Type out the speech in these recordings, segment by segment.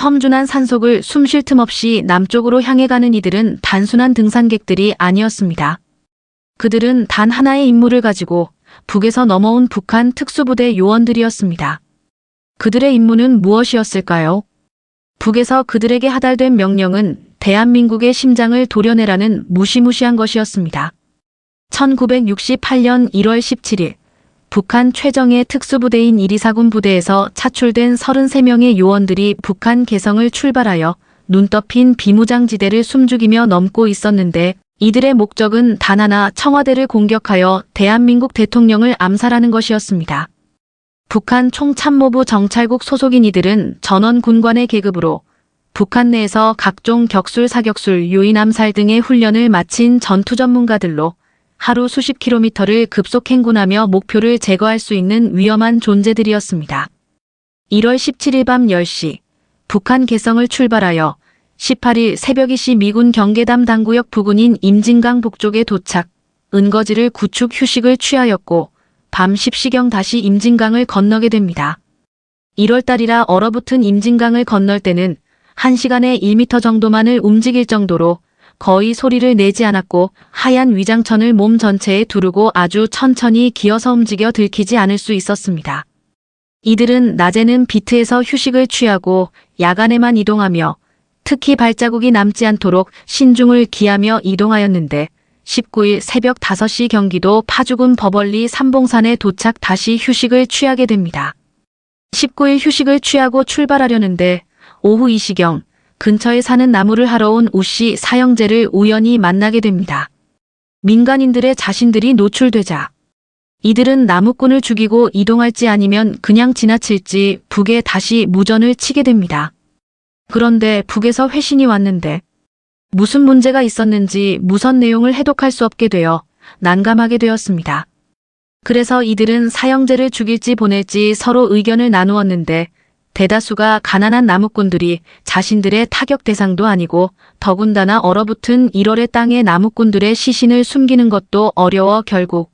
험준한 산속을 숨 쉴 틈 없이 남쪽으로 향해 가는 이들은 단순한 등산객들이 아니었습니다. 그들은 단 하나의 임무를 가지고 북에서 넘어온 북한 특수부대 요원들이었습니다. 그들의 임무는 무엇이었을까요? 북에서 그들에게 하달된 명령은 대한민국의 심장을 도려내라는 무시무시한 것이었습니다. 1968년 1월 17일 북한 최정예 특수부대인 124군 부대에서 차출된 33명의 요원들이 북한 개성을 출발하여 눈 덮인 비무장지대를 숨죽이며 넘고 있었는데 이들의 목적은 단 하나, 청와대를 공격하여 대한민국 대통령을 암살하는 것이었습니다. 북한 총참모부 정찰국 소속인 이들은 전원 군관의 계급으로 북한 내에서 각종 격술, 사격술, 요인 암살 등의 훈련을 마친 전투 전문가들로 하루 수십 킬로미터를 급속 행군하며 목표를 제거할 수 있는 위험한 존재들이었습니다. 1월 17일 밤 10시 북한 개성을 출발하여 18일 새벽 2시 미군 경계담 당구역 부근인 임진강 북쪽에 도착, 은거지를 구축 휴식을 취하였고 밤 10시경 다시 임진강을 건너게 됩니다. 1월달이라 얼어붙은 임진강을 건널 때는 1시간에 1m 정도만을 움직일 정도로 거의 소리를 내지 않았고 하얀 위장천을 몸 전체에 두르고 아주 천천히 기어서 움직여 들키지 않을 수 있었습니다. 이들은 낮에는 비트에서 휴식을 취하고 야간에만 이동하며 특히 발자국이 남지 않도록 신중을 기하며 이동하였는데 19일 새벽 5시 경기도 파주군 버벌리 삼봉산에 도착 다시 휴식을 취하게 됩니다. 19일 휴식을 취하고 출발하려는데 오후 2시경 근처에 사는 나무를 하러 온 우씨 사형제를 우연히 만나게 됩니다. 민간인들의 자신들이 노출되자 이들은 나무꾼을 죽이고 이동할지 아니면 그냥 지나칠지 북에 다시 무전을 치게 됩니다. 그런데 북에서 회신이 왔는데 무슨 문제가 있었는지 무선 내용을 해독할 수 없게 되어 난감하게 되었습니다. 그래서 이들은 사형제를 죽일지 보낼지 서로 의견을 나누었는데 대다수가 가난한 나무꾼들이 자신들의 타격 대상도 아니고 더군다나 얼어붙은 1월의 땅에 나무꾼들의 시신을 숨기는 것도 어려워 결국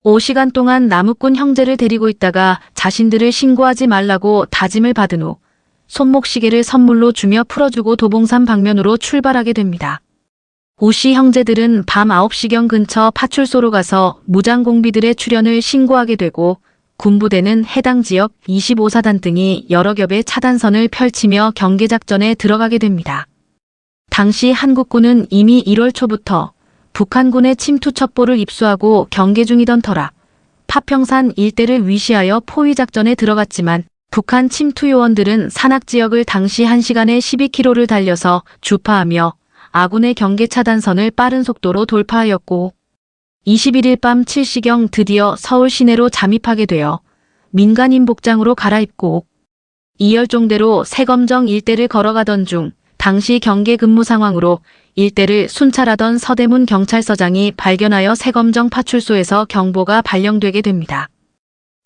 5시간 동안 나무꾼 형제를 데리고 있다가 자신들을 신고하지 말라고 다짐을 받은 후 손목시계를 선물로 주며 풀어주고 도봉산 방면으로 출발하게 됩니다. 우씨 형제들은 밤 9시경 근처 파출소로 가서 무장공비들의 출현을 신고하게 되고 군부대는 해당 지역 25사단 등이 여러 겹의 차단선을 펼치며 경계작전에 들어가게 됩니다. 당시 한국군은 이미 1월 초부터 북한군의 침투 첩보를 입수하고 경계 중이던 터라 파평산 일대를 위시하여 포위작전에 들어갔지만 북한 침투 요원들은 산악지역을 당시 1시간에 12km를 달려서 주파하며 아군의 경계 차단선을 빠른 속도로 돌파하였고 21일 밤 7시경 드디어 서울 시내로 잠입하게 되어 민간인 복장으로 갈아입고 이열종대로 새검정 일대를 걸어가던 중 당시 경계 근무 상황으로 일대를 순찰하던 서대문 경찰서장이 발견하여 새검정 파출소에서 경보가 발령되게 됩니다.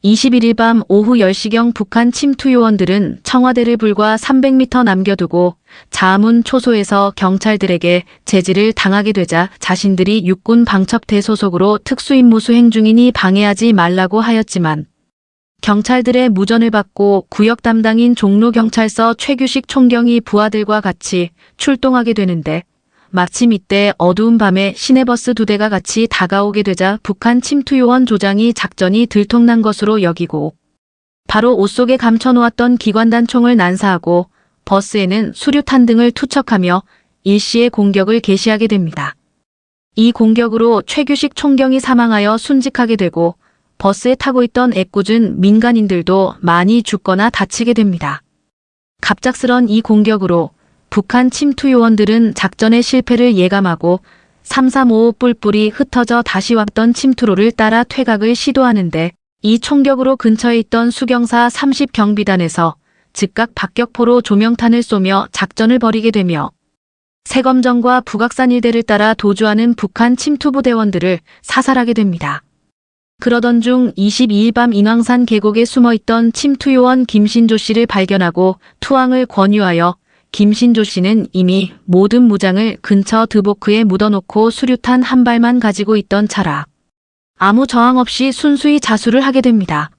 21일 밤 오후 10시경 북한 침투 요원들은 청와대를 불과 300m 남겨두고 자문 초소에서 경찰들에게 제지를 당하게 되자 자신들이 육군 방첩대 소속으로 특수임무 수행 중이니 방해하지 말라고 하였지만 경찰들의 무전을 받고 구역 담당인 종로경찰서 최규식 총경이 부하들과 같이 출동하게 되는데 마침 이때 어두운 밤에 시내버스 2대가 같이 다가오게 되자 북한 침투요원 조장이 작전이 들통난 것으로 여기고 바로 옷 속에 감춰놓았던 기관단총을 난사하고 버스에는 수류탄 등을 투척하며 일시에 공격을 개시하게 됩니다. 이 공격으로 최규식 총경이 사망하여 순직하게 되고 버스에 타고 있던 애꿎은 민간인들도 많이 죽거나 다치게 됩니다. 갑작스런 이 공격으로 북한 침투 요원들은 작전의 실패를 예감하고 335 뿔뿔이 흩어져 다시 왔던 침투로를 따라 퇴각을 시도하는데 이 총격으로 근처에 있던 수경사 30경비단에서 즉각 박격포로 조명탄을 쏘며 작전을 벌이게 되며 새검정과 북악산 일대를 따라 도주하는 북한 침투부대원들을 사살하게 됩니다. 그러던 중 22일 밤 인왕산 계곡에 숨어있던 침투요원 김신조 씨를 발견하고 투항을 권유하여 김신조 씨는 이미 모든 무장을 근처 드보크에 묻어놓고 수류탄 한 발만 가지고 있던 차라 아무 저항 없이 순수히 자수를 하게 됩니다.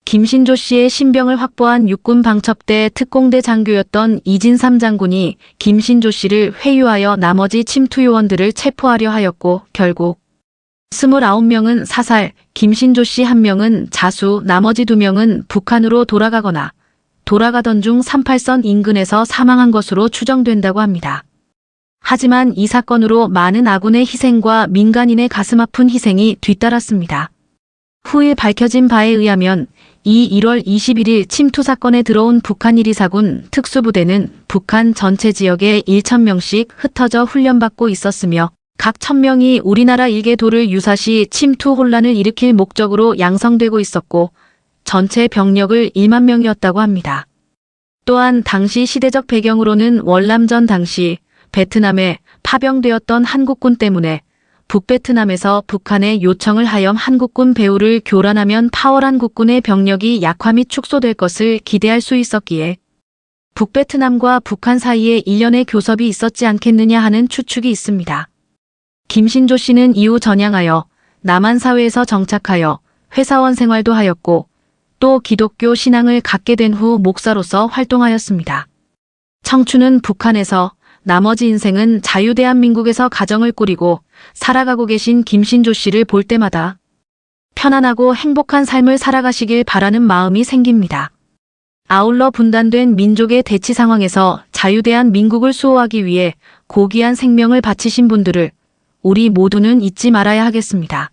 김신조 씨의 신병을 확보한 육군 방첩대 특공대 장교였던 이진삼 장군이 김신조 씨를 회유하여 나머지 침투 요원들을 체포하려 하였고 결국 29명은 사살, 김신조 씨 1명은 자수, 나머지 2명은 북한으로 돌아가던 중 38선 인근에서 사망한 것으로 추정된다고 합니다. 하지만 이 사건으로 많은 아군의 희생과 민간인의 가슴 아픈 희생이 뒤따랐습니다. 후에 밝혀진 바에 의하면 이 1월 21일 침투 사건에 들어온 북한 124군 특수부대는 북한 전체 지역에 1,000명씩 흩어져 훈련받고 있었으며 각 1,000명이 우리나라 일개 도를 유사시 침투 혼란을 일으킬 목적으로 양성되고 있었고 전체 병력을 1만 명이었다고 합니다. 또한 당시 시대적 배경으로는 월남전 당시 베트남에 파병되었던 한국군 때문에 북베트남에서 북한에 요청을 하여 한국군 배후를 교란하면 파월한 국군의 병력이 약화 및 축소될 것을 기대할 수 있었기에 북베트남과 북한 사이에 일련의 교섭이 있었지 않겠느냐 하는 추측이 있습니다. 김신조 씨는 이후 전향하여 남한 사회에서 정착하여 회사원 생활도 하였고 또 기독교 신앙을 갖게 된 후 목사로서 활동하였습니다. 청춘은 북한에서 나머지 인생은 자유대한민국에서 가정을 꾸리고 살아가고 계신 김신조 씨를 볼 때마다 편안하고 행복한 삶을 살아가시길 바라는 마음이 생깁니다. 아울러 분단된 민족의 대치 상황에서 자유대한민국을 수호하기 위해 고귀한 생명을 바치신 분들을 우리 모두는 잊지 말아야 하겠습니다.